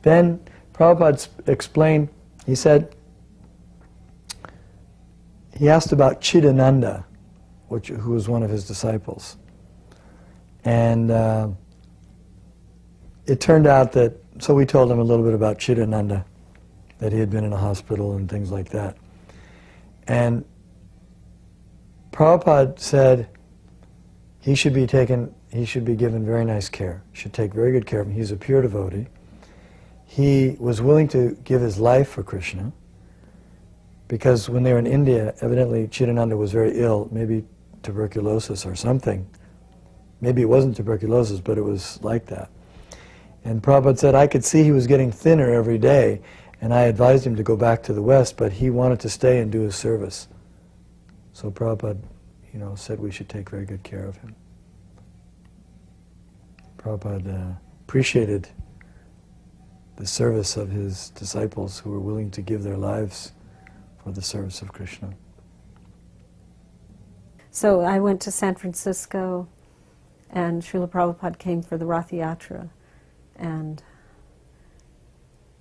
Then Prabhupada explained, he said, he asked about Chidananda, who was one of his disciples. And it turned out that, so we told him a little bit about Chidananda, that he had been in a hospital and things like that. And Prabhupada said he should be given very nice care. Should take very good care of him. He's a pure devotee. He was willing to give his life for Krishna, because when they were in India, evidently Chidananda was very ill, maybe tuberculosis or something. Maybe it wasn't tuberculosis, but it was like that. And Prabhupada said, I could see he was getting thinner every day, and I advised him to go back to the West, but he wanted to stay and do his service. So Prabhupada, said we should take very good care of him. Prabhupada appreciated the service of his disciples who were willing to give their lives for the service of Krishna. So I went to San Francisco, and Srila Prabhupada came for the Rath Yatra. And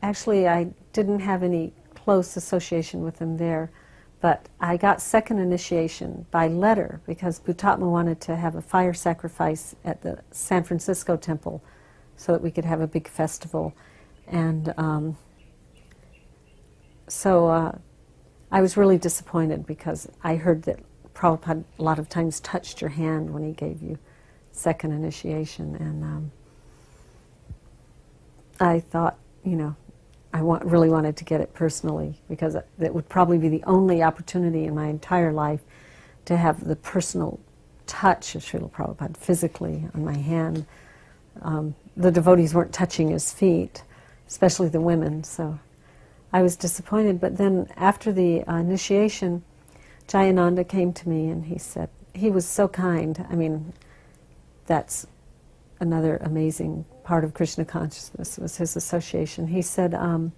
actually I didn't have any close association with him there, but I got second initiation by letter because Bhutatma wanted to have a fire sacrifice at the San Francisco temple so that we could have a big festival. And so I was really disappointed because I heard that Prabhupada a lot of times touched your hand when he gave you second initiation, and I thought, I really wanted to get it personally, because it would probably be the only opportunity in my entire life to have the personal touch of Srila Prabhupada physically on my hand. The devotees weren't touching his feet, especially the women, so I was disappointed. But then after the initiation, Jayananda came to me and he said, he was so kind. I mean, that's another amazing part of Krishna consciousness, was his association. He said, I'm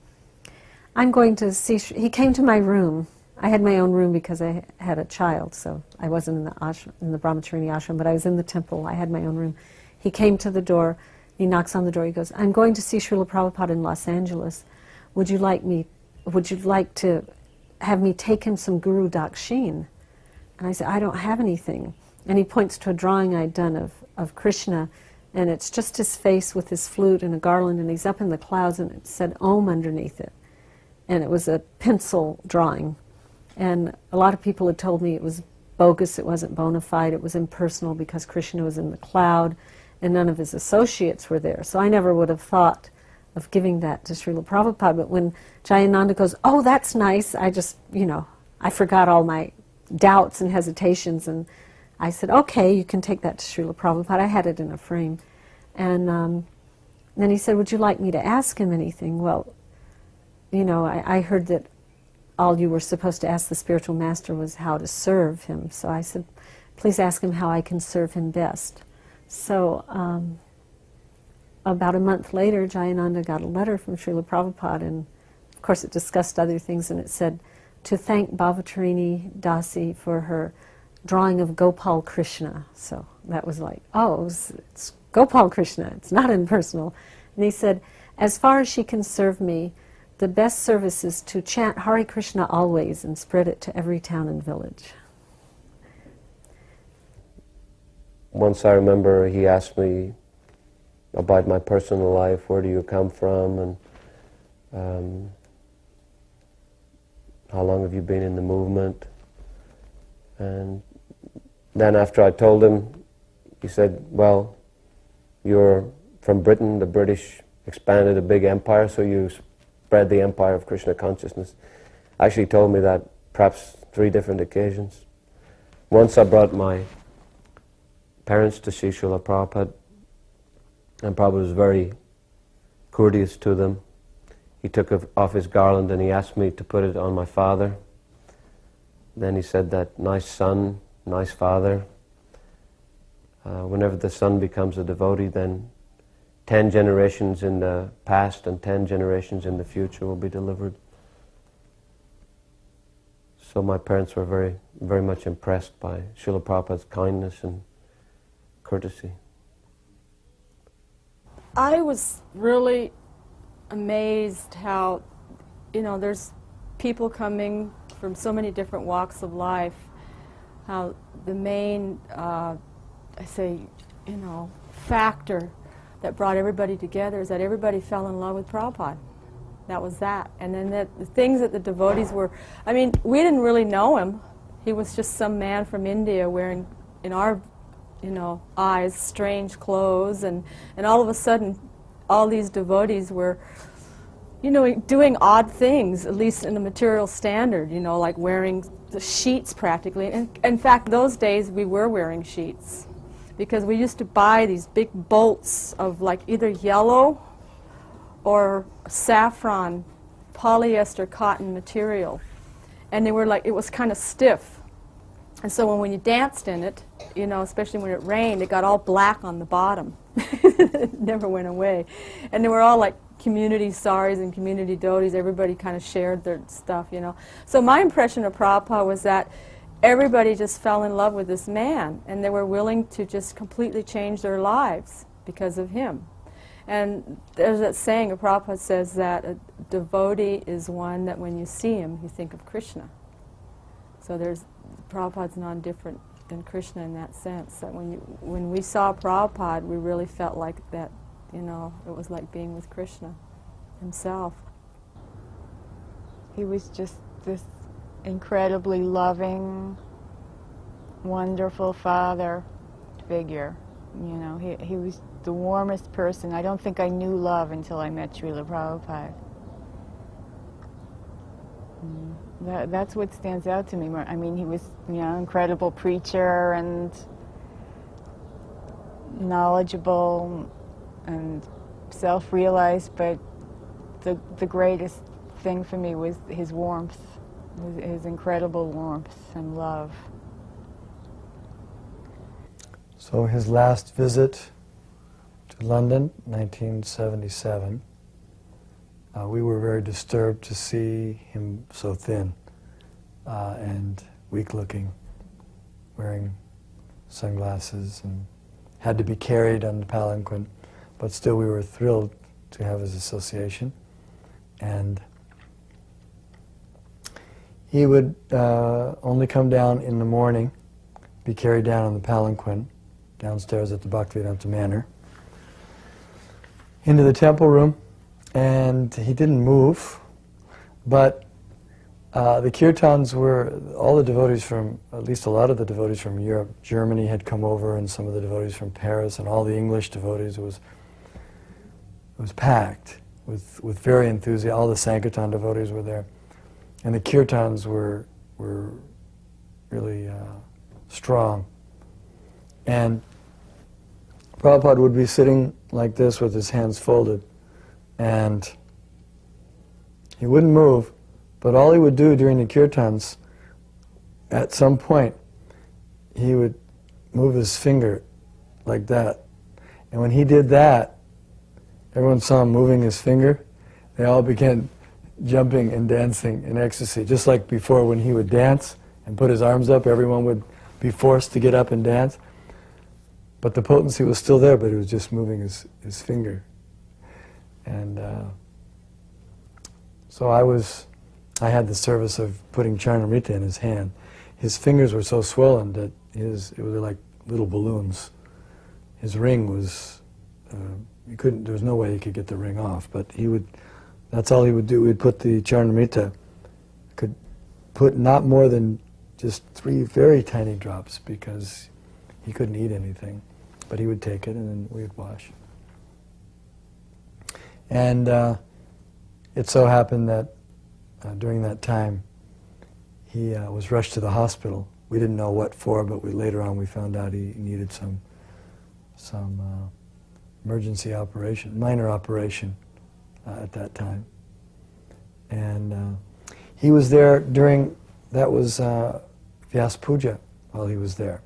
going to see, he came to my room. I had my own room because I had a child, so I wasn't in the ashram, in the Brahmacharini ashram, but I was in the temple. I had my own room. He came to the door, he knocks on the door, he goes, I'm going to see Srila Prabhupada in Los Angeles. Would you like to have me take him some Guru Dakshin? And I said, I don't have anything. And he points to a drawing I'd done of Krishna, and it's just his face with his flute and a garland, and he's up in the clouds, and it said Om underneath it. And it was a pencil drawing. And a lot of people had told me it was bogus, it wasn't bona fide, it was impersonal because Krishna was in the cloud and none of his associates were there. So I never would have thought of giving that to Srila Prabhupada. But when Jayananda goes, oh, that's nice, I just, I forgot all my doubts and hesitations, and I said, okay, you can take that to Srila Prabhupada. I had it in a frame. And then he said, would you like me to ask him anything? Well, I heard that all you were supposed to ask the spiritual master was how to serve him. So I said, please ask him how I can serve him best. So about a month later, Jayananda got a letter from Srila Prabhupada, and of course it discussed other things, and it said, to thank Bhavatarini Dasi for her drawing of Gopal Krishna. So that was like, oh, it's Gopal Krishna, it's not impersonal. And he said, as far as she can serve me, the best service is to chant Hare Krishna always and spread it to every town and village. Once I remember he asked me about my personal life, where do you come from, and how long have you been in the movement? And then after I told him, he said, well, you're from Britain, the British expanded a big empire, so you spread the empire of Krishna consciousness. Actually told me that perhaps 3 different occasions. Once I brought my parents to see Srila Prabhupada, and Prabhupada was very courteous to them. He took off his garland and he asked me to put it on my father. Then he said that, nice son, nice father. Whenever the son becomes a devotee, then 10 generations in the past and 10 generations in the future will be delivered. So my parents were very, very much impressed by Srila Prabhupada's kindness and courtesy. I was really amazed how, there's people coming from so many different walks of life, how the main, factor that brought everybody together is that everybody fell in love with Prabhupada. That was that. And then the things that the devotees were, we didn't really know him. He was just some man from India wearing, in our, eyes, strange clothes, and all of a sudden, all these devotees were, doing odd things, at least in the material standard, like wearing the sheets practically. And in fact, those days we were wearing sheets, because we used to buy these big bolts of like either yellow or saffron polyester cotton material, and they were like, it was kind of stiff, and so when you danced in it, especially when it rained, it got all black on the bottom. It never went away. And they were all like community saris and community dhotis. Everybody kind of shared their stuff, So my impression of Prabhupada was that everybody just fell in love with this man, and they were willing to just completely change their lives because of him. And there's that saying, Prabhupada says that a devotee is one that when you see him, you think of Krishna. So Prabhupada's non-different than Krishna in that sense. That when we saw Prabhupada, we really felt like that, it was like being with Krishna himself. He was just this incredibly loving, wonderful father figure. He was the warmest person. I don't think I knew love until I met Srila Prabhupada. That's what stands out to me. He was, incredible preacher and knowledgeable and self-realized, but the greatest thing for me was his warmth, his incredible warmth and love. So his last visit to London, 1977, we were very disturbed to see him so thin and weak-looking, wearing sunglasses, and had to be carried on the palanquin. But still, we were thrilled to have his association. And he would only come down in the morning, be carried down on the palanquin, downstairs at the Bhaktivedanta Manor, into the temple room, and he didn't move, but the kirtans were, all the devotees from, at least a lot of the devotees from Europe, Germany had come over, and some of the devotees from Paris, and all the English devotees. It was packed with very enthusiasm. All the Sankirtan devotees were there. And the kirtans were really strong. And Prabhupada would be sitting like this with his hands folded, and he wouldn't move, but all he would do during the kirtans, at some point, he would move his finger like that. And when he did that, everyone saw him moving his finger. They all began jumping and dancing in ecstasy. Just like before, when he would dance and put his arms up, everyone would be forced to get up and dance. But the potency was still there, but he was just moving his finger. And so I had the service of putting Charnamrita in his hand. His fingers were so swollen that it was like little balloons. His ring was, there was no way he could get the ring off, but that's all he would do. We'd put the Charnamrita, could put not more than just 3 very tiny drops, because he couldn't eat anything. But he would take it, and then we'd wash. And it so happened that during that time, he was rushed to the hospital. We didn't know what for, but later on we found out he needed some emergency operation, minor operation at that time. And he was there that was Vyas Puja while he was there.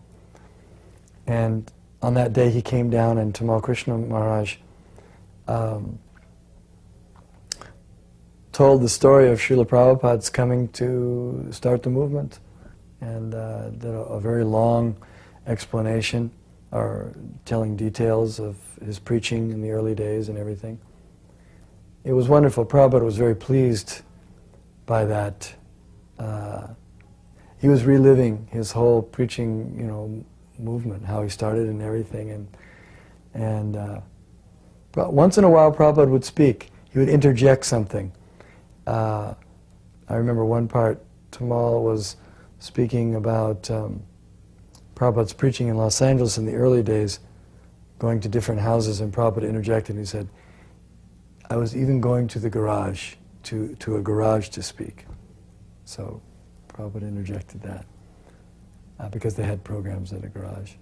And on that day he came down, and Tamal Krishna Maharaj told the story of Srila Prabhupada's coming to start the movement, and did a very long explanation, or telling details of his preaching in the early days and everything. it was wonderful. Prabhupada was very pleased by that. He was reliving his whole preaching, movement, how he started and everything, but once in a while Prabhupada would speak. He would interject something. I remember one part, Tamal was speaking about Prabhupada's preaching in Los Angeles in the early days, going to different houses, and Prabhupada interjected and he said, I was even going to the garage, to a garage to speak. So Prabhupada interjected that, because they had programs at a garage.